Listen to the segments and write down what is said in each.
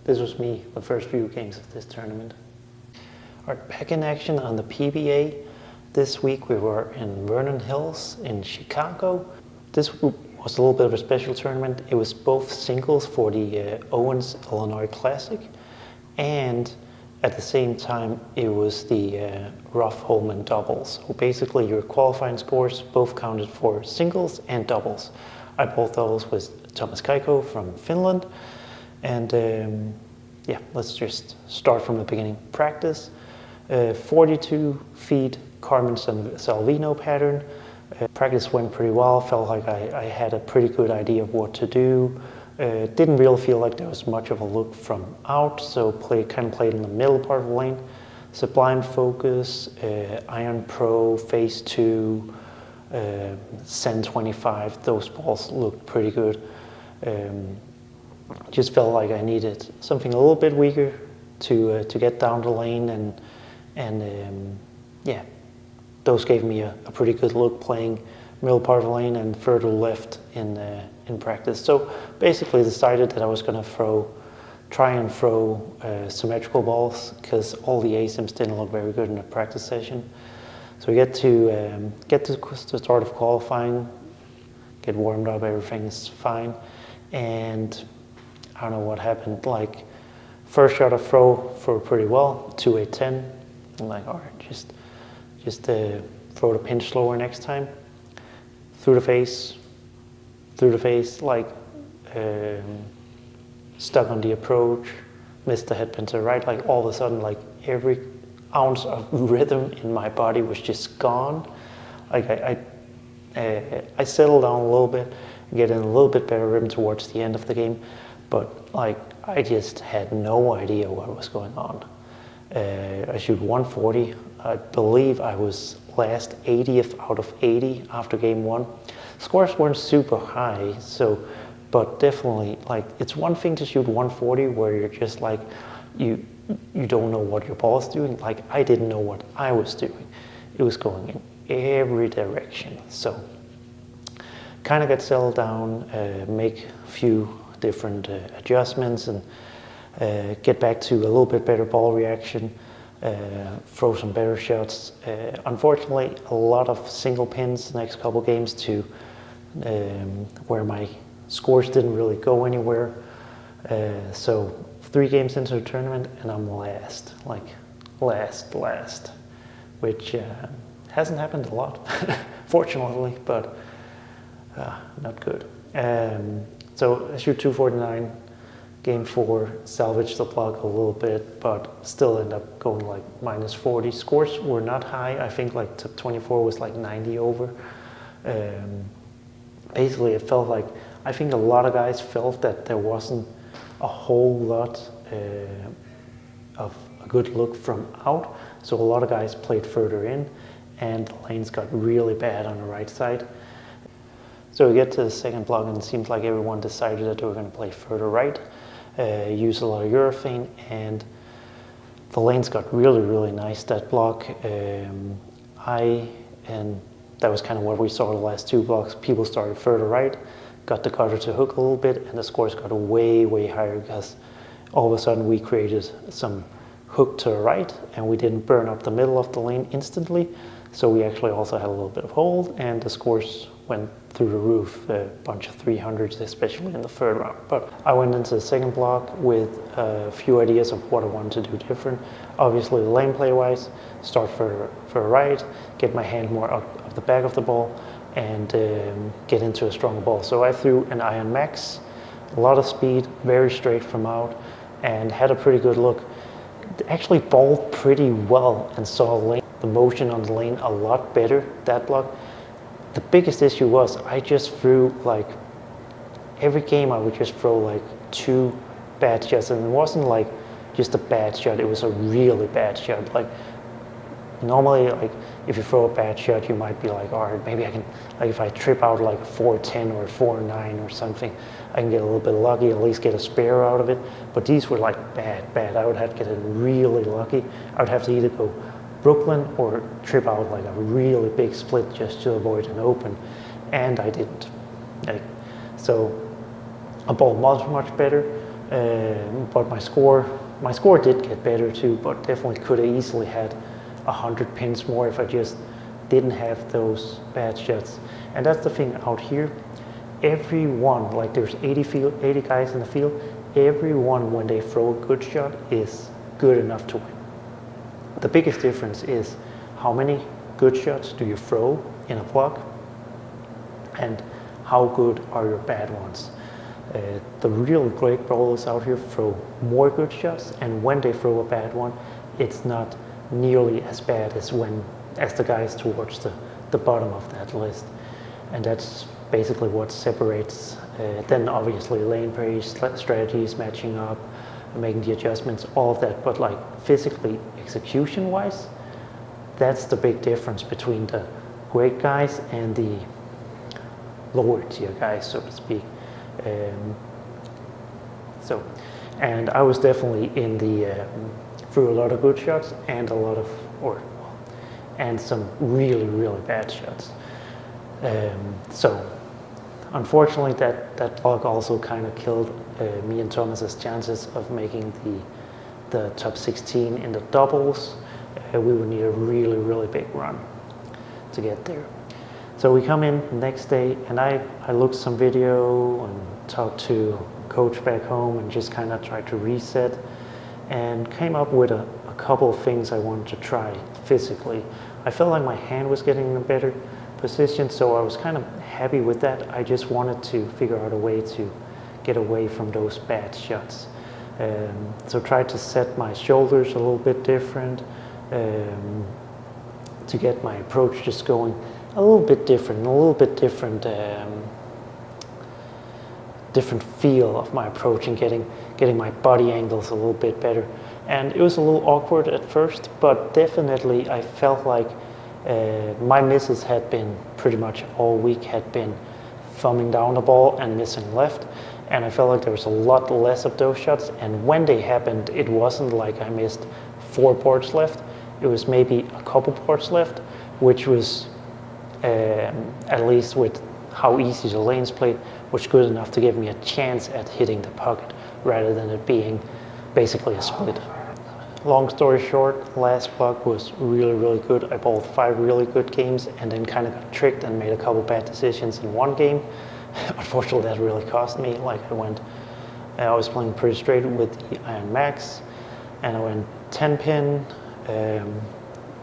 this was me the first few games of this tournament. All right, back in action on the PBA. This week we were in Vernon Hills in Chicago. This was a little bit of a special tournament. It was both singles for the Owens Illinois Classic, and at the same time it was the Roth Holman Doubles. So basically your qualifying scores both counted for singles and doubles. I bowled doubles with Thomas Kaiko from Finland, and yeah, let's just start from the beginning. Practice, 42 feet Carmen Salvino pattern. Practice went pretty well. Felt like I had a pretty good idea of what to do. Didn't really feel like there was much of a look from out, so kind of played in the middle part of the lane. Sublime Focus, Iron Pro, Phase 2, Sen 25, those balls looked pretty good. Just felt like I needed something a little bit weaker to get down the lane, and yeah, those gave me a pretty good look playing middle part of the lane and further left in practice. So basically decided that I was going to try and throw symmetrical balls, because all the ASIMs didn't look very good in the practice session. So we get to the start of qualifying, get warmed up, everything's fine, and I don't know what happened. Like, first shot I throw pretty well, 2-8-10. I'm like, all right, just throw the pinch slower next time. Through the face, like stuck on the approach, missed the headpin to the right. Like all of a sudden, like every ounce of rhythm in my body was just gone. Like I settled down a little bit, getting a little bit better rhythm towards the end of the game, but like I just had no idea what was going on. I shoot 140. I believe I was last 80th out of 80 after game one. Scores weren't super high, but definitely, like, it's one thing to shoot 140 where you're just like, you don't know what your ball is doing. Like, I didn't know what I was doing. It was going in every direction. So kind of get settled down, make a few different adjustments, and get back to a little bit better ball reaction, throw some better shots. Unfortunately, a lot of single pins the next couple games to where my scores didn't really go anywhere. So 3 games into the tournament and I'm last, which hasn't happened a lot, fortunately, but not good. So I shoot 249. Game 4, salvaged the block a little bit, but still end up going like -40. Scores were not high. I think like top 24 was like 90 over. Basically, it felt like, I think a lot of guys felt that there wasn't a whole lot of a good look from out. So a lot of guys played further in, and the lanes got really bad on the right side. So we get to the second block, and it seems like everyone decided that they were going to play further right. Use a lot of urethane, and the lanes got really, really nice that block. And that was kind of what we saw the last 2 blocks. People started further right, got the cutter to hook a little bit, and the scores got way, way higher, because all of a sudden we created some hook to the right, and we didn't burn up the middle of the lane instantly. So we actually also had a little bit of hold, and the scores went through the roof, a bunch of 300s, especially in the third round. But I went into the second block with a few ideas of what I wanted to do different. Obviously, lane play-wise, start further right, get my hand more out of the back of the ball, and get into a stronger ball. So I threw an iron max, a lot of speed, very straight from out, and had a pretty good look. Actually bowled pretty well and saw the motion on the lane a lot better that block. The biggest issue was I just threw, like, every game I would just throw like 2 bad shots, and it wasn't like just a bad shot, it was a really bad shot. Like, normally, like, if you throw a bad shot, you might be like, all right, maybe I can, like, if I trip out like a 4-10 or a 4-9 or something, I can get a little bit lucky, at least get a spare out of it. But these were like bad. I would have to get it really lucky. I would have to either go Brooklyn or trip out like a really big split just to avoid an open, and I didn't. So I bowled much better, But my score did get better too, but definitely could have easily had 100 pins more if I just didn't have those bad shots. And that's the thing out here. Everyone, like there's 80 guys in the field, everyone when they throw a good shot is good enough to win. The biggest difference is how many good shots do you throw in a block and how good are your bad ones. The real great bowlers out here throw more good shots, and when they throw a bad one, it's not nearly as bad as the guys towards the bottom of that list. And that's basically what separates. Then obviously lane play, strategies, matching up, making the adjustments, all of that. But like physically, execution-wise, that's the big difference between the great guys and the lower tier guys, so to speak. And I was definitely in the threw a lot of good shots and and some really bad shots. So unfortunately that block also kind of killed me and Thomas's chances of making the top 16 in the doubles. We would need a really big run to get there. So we come in the next day, and I looked some video and talked to coach back home and just kind of tried to reset and came up with a couple of things I wanted to try physically. I felt like my hand was getting in a better position, so I was kind of happy with that. I just wanted to figure out a way to get away from those bad shots. So tried to set my shoulders a little bit different, to get my approach just going a little bit different feel of my approach, and getting my body angles a little bit better. And it was a little awkward at first, but definitely I felt like my misses had been pretty much all week had been thumbing down the ball and missing left, and I felt like there was a lot less of those shots. And when they happened, it wasn't like I missed 4 boards left. It was maybe a couple boards left, which was at least with how easy the lanes played, was good enough to give me a chance at hitting the pocket rather than it being basically a split. Long story short, last block was really good. I bowled 5 really good games and then kind of got tricked and made a couple bad decisions in one game. Unfortunately, that really cost me. Like I was playing pretty straight with the Iron Max, and I went 10 pin,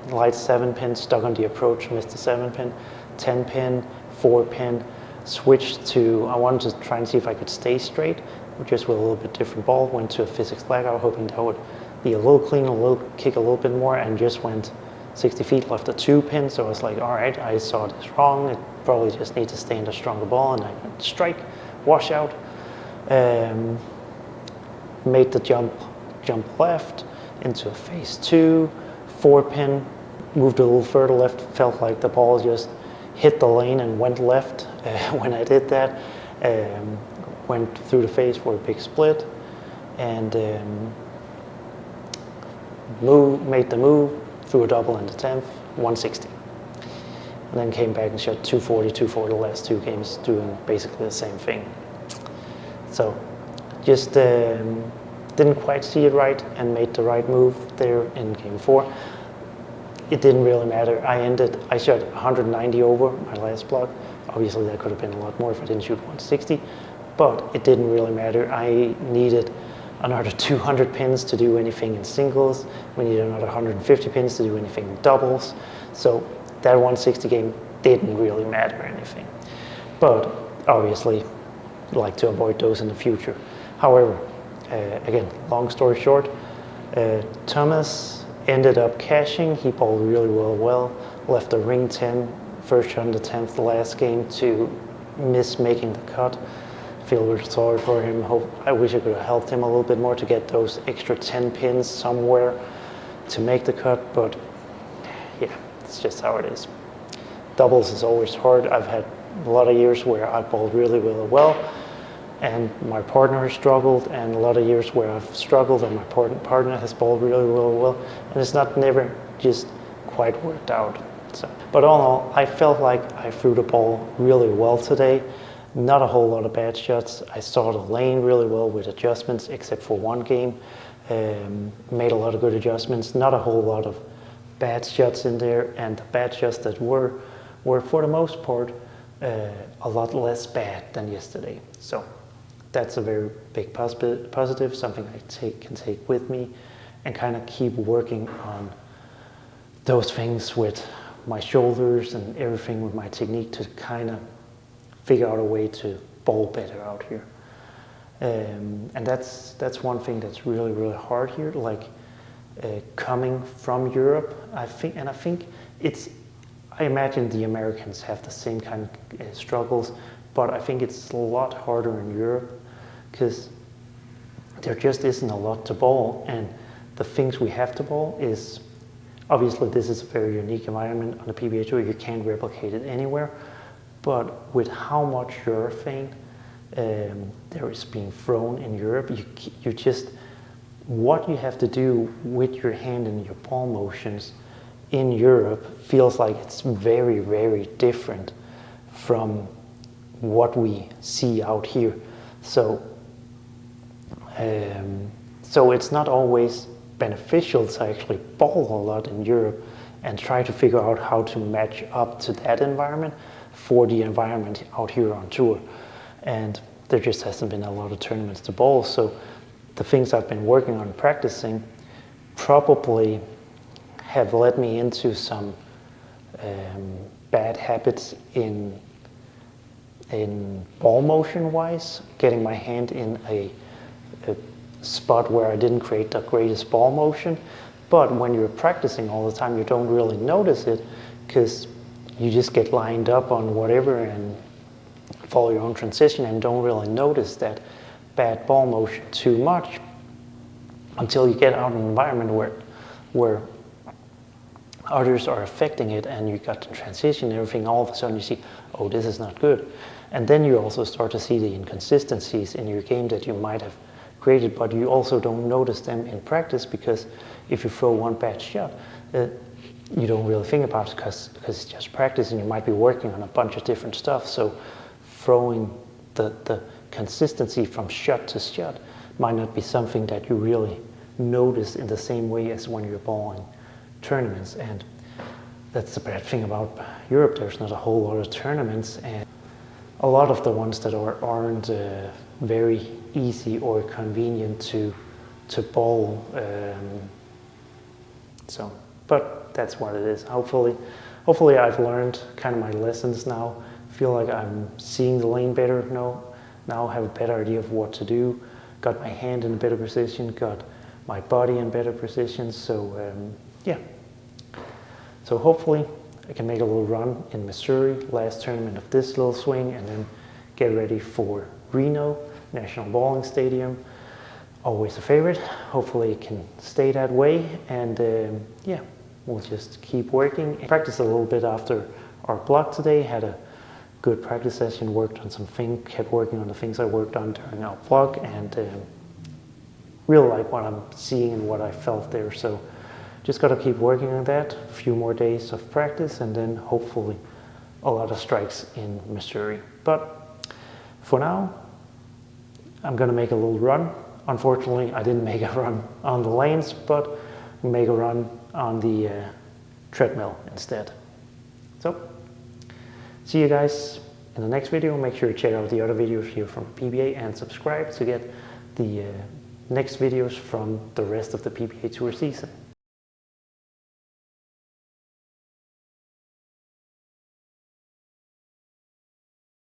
light 7 pin, stuck on the approach, missed the 7 pin, 10 pin, 4 pin, switched to, I wanted to try and see if I could stay straight, just with a little bit different ball, went to a physics leg out, hoping that would be a little cleaner, kick a little bit more, and just went 60 feet, left a 2 pin, so I was like, all right, I saw this wrong, it probably just need to stay in the stronger ball, and I could strike, wash out, made the jump left into a phase 2, 4 pin, moved a little further left, felt like the ball just hit the lane and went left when I did that. Went through the phase for a big split, and made the move, threw a double in the 10th, 160. And then came back and shot 240 the last 2 games, doing basically the same thing. So just didn't quite see it right and made the right move there in game 4. It didn't really matter. I shot 190 over my last block. Obviously that could have been a lot more if I didn't shoot 160, but it didn't really matter. I needed another 200 pins to do anything in singles. We needed another 150 pins to do anything in doubles. So that 160 game didn't really matter anything. But obviously, I'd like to avoid those in the future. However, again, long story short, Thomas ended up cashing. He bowled really well, left a ring 10, first shot in the 10th the last game to miss making the cut. Feel really sorry for him. I wish I could have helped him a little bit more to get those extra 10 pins somewhere to make the cut, but yeah, it's just how it is. Doubles is always hard. I've had a lot of years where I bowled really well, and my partner has struggled, and a lot of years where I've struggled and my partner has bowled really well, and it's never just quite worked out. So, but all in all, I felt like I threw the ball really well today. Not a whole lot of bad shots. I saw the lane really well with adjustments, except for one game. Made a lot of good adjustments. Not a whole lot of bad shots in there, and the bad shots that were for the most part a lot less bad than yesterday. So that's a very big positive, something I can take with me and kind of keep working on those things with my shoulders and everything with my technique to kind of figure out a way to bowl better out here. And that's one thing that's really, really hard here, like coming from Europe, I think I imagine the Americans have the same kind of struggles, but I think it's a lot harder in Europe because there just isn't a lot to bowl, and the things we have to bowl is, obviously this is a very unique environment on the PBA Tour, you can't replicate it anywhere, but with how much urethane there is being thrown in Europe, you just, what you have to do with your hand and your ball motions in Europe feels like it's very, very different from what we see out here. So it's not always beneficial to actually bowl a lot in Europe and try to figure out how to match up to that environment for the environment out here on tour. And there just hasn't been a lot of tournaments to bowl. So the things I've been working on practicing probably have led me into some bad habits in ball motion wise, getting my hand in a spot where I didn't create the greatest ball motion. But when you're practicing all the time, you don't really notice it because you just get lined up on whatever and follow your own transition and don't really notice that bad ball motion too much until you get out in an environment where others are affecting it and you got the transition and everything. All of a sudden you see, oh, this is not good. And then you also start to see the inconsistencies in your game that you might have created, but you also don't notice them in practice because if you throw one bad shot, you don't really think about it because it's just practice and you might be working on a bunch of different stuff. So throwing the consistency from shot to shot might not be something that you really notice in the same way as when you're bowling tournaments. And that's the bad thing about Europe. There's not a whole lot of tournaments, and a lot of the ones that aren't very easy or convenient to bowl. But that's what it is. Hopefully I've learned kind of my lessons now. Feel like I'm seeing the lane better now have a better idea of what to do. Got my hand in a better position, got my body in better position. So yeah. So hopefully I can make a little run in Missouri, last tournament of this little swing, and then get ready for Reno, National Bowling Stadium. Always a favorite. Hopefully it can stay that way, and yeah, we'll just keep working. Practice a little bit after our block today. Had a good practice session, worked on some things, kept working on the things I worked on during our block, and really like what I'm seeing and what I felt there. So just got to keep working on that. A few more days of practice, and then hopefully a lot of strikes in Missouri. But for now, I'm going to make a little run. Unfortunately, I didn't make a run on the lanes, but make a run on the treadmill instead. So, see you guys in the next video. Make sure to check out the other videos here from PBA and subscribe to get the next videos from the rest of the PBA Tour season.